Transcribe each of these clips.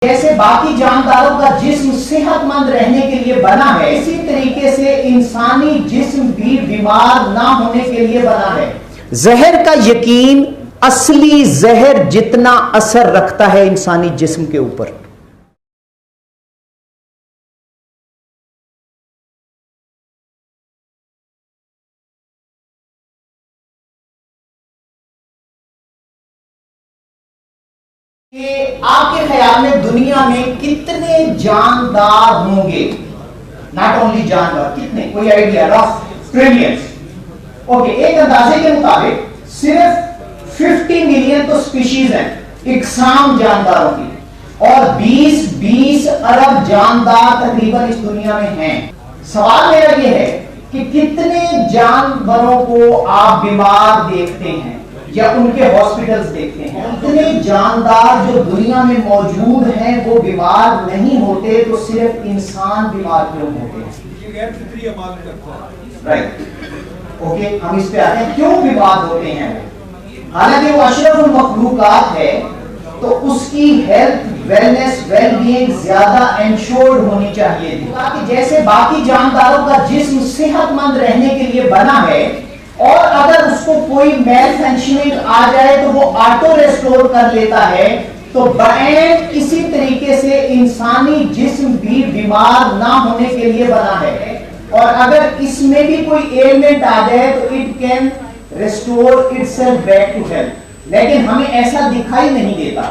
जैसे बाकी जानदारों का जिस्म सेहतमंद रहने के लिए बना है, इसी तरीके से इंसानी जिस्म भी बीमार ना होने के लिए बना है। जहर का यकीन असली जहर जितना असर रखता है इंसानी जिस्म के ऊपर। कि आपके ख्याल में दुनिया में कितने जानदार होंगे? नॉट ओनली जानदार, कितने? कोई आइडिया? Rough trillions. ओके, एक अंदाजे के मुताबिक सिर्फ 50 मिलियन तो स्पीशीज हैं इकसाम जानदारों की, और 20 अरब जानदार तकरीबन इस दुनिया में हैं। सवाल मेरा यह है कि कितने जानवरों को आप बीमार देखते हैं या उनके हॉस्पिटल्स देखते हैं? इतने जानदार जो दुनिया में मौजूद हैं वो बीमार नहीं होते, तो सिर्फ इंसान बीमार क्यों होते हैं? राइट, ओके, हम इस पे आते हैं, क्यों बीमार होते हैं? हालांकि वो अशरफुल मखलूकात है, तो उसकी हेल्थ, वेलनेस, वेलबीइंग ज्यादा एंश्योर्ड होनी चाहिए थी। कि जैसे बाकी जानदारों का जिस्म सेहतमंद रहने के लिए बना है, और अगर उसको कोई मेल फंक्शनिंग आ जाए तो वो ऑटो रेस्टोर कर लेता है, तो बैन इसी तरीके से इंसानी जिस्म भी बीमार ना होने के लिए बना है, और अगर इसमें भी कोई एलिमेंट आ जाए तो it can restore itself back to health. लेकिन हमें ऐसा दिखाई नहीं देता।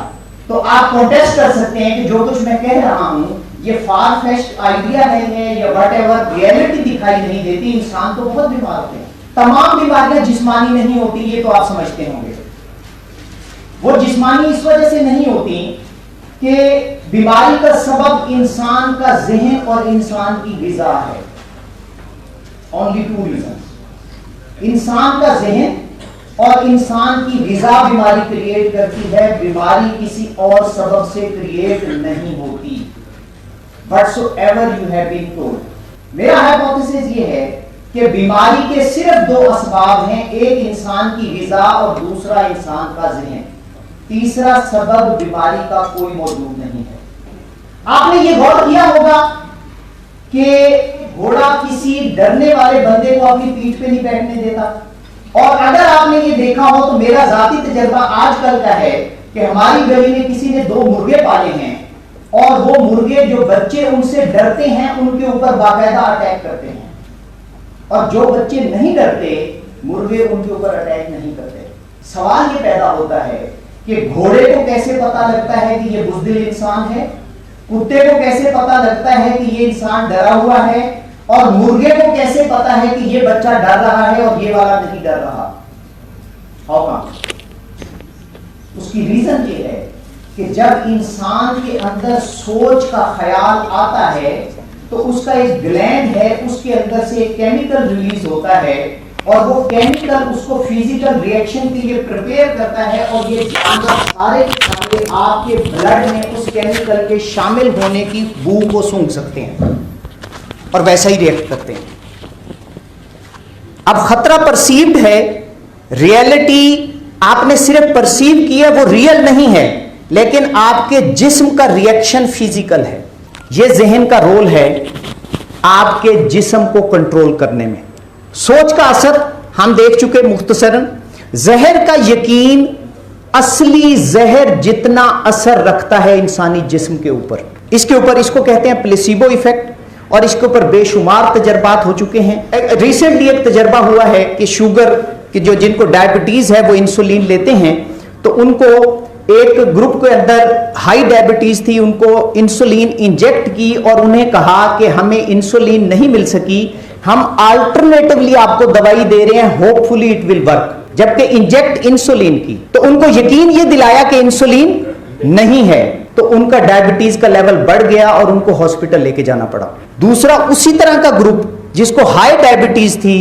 तो आप प्रोटेस्ट कर सकते हैं कि जो कुछ मैं कह रहा हूं ये फार फेच्ड आइडिया नहीं है या व्हाटएवर, रियलिटी दिखाई नहीं देती। इंसान तो बहुत बीमार होते हैं। तमाम बीमारियां जिस्मानी नहीं होती, ये तो आप समझते होंगे। वो जिस्मानी इस वजह से नहीं होती कि बीमारी का सबब इंसान का ज़हन और इंसान की ग़िज़ा है। Only 2 reasons. इंसान का ज़हन और इंसान की ग़िज़ा बीमारी क्रिएट करती है, बीमारी किसी और सबब से क्रिएट नहीं होती। Whatsoever you have been told, मेरा हाइपोथेसिस ये है कि बीमारी के सिर्फ 2 असबाब हैं, एक इंसान की ग़िज़ा और दूसरा इंसान का ज़हन। तीसरा सबब बीमारी का कोई मौजूद नहीं है। आपने ये गौर किया होगा कि घोड़ा किसी डरने वाले बंदे को अपनी पीठ पे नहीं बैठने देता, और अगर आपने ये देखा हो तो मेरा जाती तजर्बा आजकल का है कि हमारी गली में किसी ने 2 मुर्गे पाले हैं, और वो मुर्गे जो बच्चे उनसे डरते हैं उनके ऊपर बाकायदा अटैक करते हैं, और जो बच्चे नहीं डरते मुर्गे उनके ऊपर अटैक नहीं करते। सवाल ये पैदा होता है कि घोड़े को कैसे पता लगता है कि ये बुज़दिल इंसान है, कुत्ते को कैसे पता लगता है कि ये इंसान डरा हुआ है, और मुर्गे को कैसे पता है कि ये बच्चा डर रहा है और ये वाला नहीं डर रहा? How come? उसकी रीजन ये है कि जब इंसान के अंदर सोच का ख्याल आता है तो उसका एक ग्लैंड है, उसके अंदर से एक केमिकल रिलीज होता है, और वो केमिकल उसको फिजिकल रिएक्शन के लिए प्रिपेयर करता है, और ये जानवर सारे के सारे आपके ब्लड में उस केमिकल के शामिल होने की बू को सूंघ सकते हैं और वैसा ही रिएक्ट करते हैं। अब खतरा परसीव्ड है, रियलिटी आपने सिर्फ परसीव किया, वो रियल नहीं है, लेकिन आपके जिस्म का रिएक्शन फिजिकल है। ये ज़हन का रोल है आपके जिस्म को कंट्रोल करने में। सोच का असर हम देख चुके मुख्तसरन। जहर का यकीन असली जहर जितना असर रखता है इंसानी जिस्म के ऊपर, इसके ऊपर इसको कहते हैं प्लेसिबो इफेक्ट, और इसके ऊपर बेशुमार तजर्बात हो चुके हैं। रिसेंटली एक तजर्बा हुआ है कि शुगर कि जो जिनको डायबिटीज है वो इंसुलिन लेते हैं, तो उनको एक ग्रुप के अंदर हाई डायबिटीज थी, उनको इंसुलिन इंजेक्ट की और उन्हें कहा कि हमें इंसुलिन नहीं मिल सकी, हम अल्टरनेटिवली आपको दवाई दे रहे हैं, होपफुली इट विल वर्क, जबकि इंजेक्ट इंसुलिन की। तो उनको यकीन ये दिलाया कि इंसुलिन नहीं है, तो उनका डायबिटीज का लेवल बढ़ गया और उनको हॉस्पिटल लेके जाना पड़ा। दूसरा उसी तरह का ग्रुप जिसको हाई डायबिटीज थी,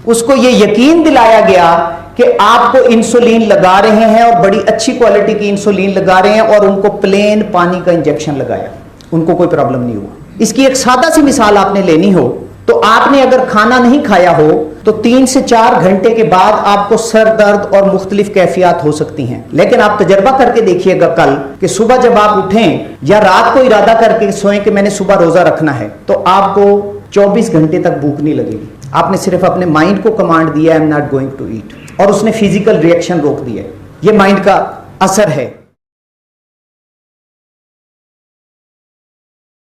उसको ये यकीन दिलाया गया कि आपको इंसुलिन लगा रहे हैं और बड़ी अच्छी क्वालिटी की इंसुलिन लगा रहे हैं, और उनको प्लेन पानी का इंजेक्शन लगाया, उनको कोई प्रॉब्लम नहीं हुआ। इसकी एक सादा सी मिसाल आपने लेनी हो तो आपने अगर खाना नहीं खाया हो تو 3 سے 4 گھنٹے کے بعد آپ کو سر درد اور مختلف کیفیات ہو سکتی ہیں. لیکن آپ تجربہ کر کے دیکھیے گا کل کہ صبح جب آپ اٹھیں یا رات کو ارادہ کر کے سوئیں کہ میں نے صبح روزہ رکھنا ہے, تو آپ کو 24 گھنٹے تک بھوک نہیں لگے گی. آپ نے صرف اپنے مائنڈ کو کمانڈ دیا, I am not going to eat, اور اس نے فزیکل ریئیکشن روک دیا. یہ مائنڈ کا اثر ہے.